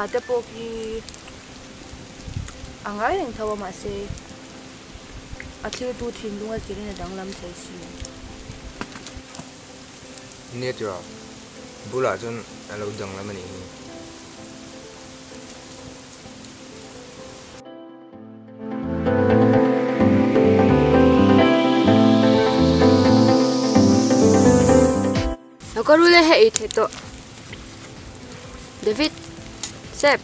nga te po ki angai reng thawa mahse athil tu thin lunga kirin danglam chai si ne tira bula chun alo danglam ani nakarule he ithe to David Sep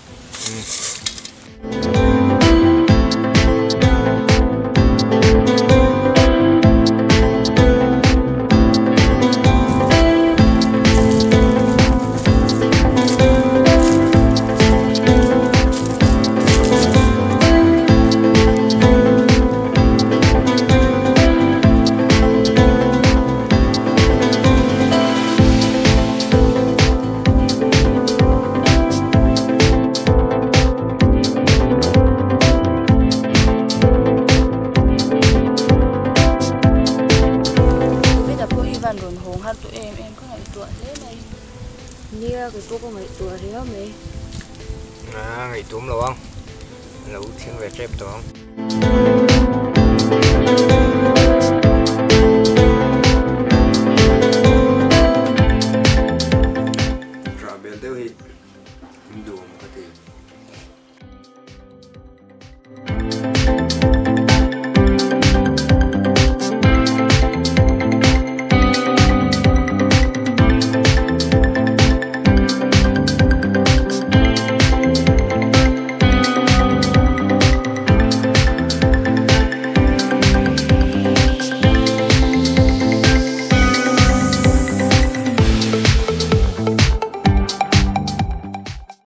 nia cái tôi có mấy tuổi thì đó mày ngày ṭhamloh lâu thiên về trép đó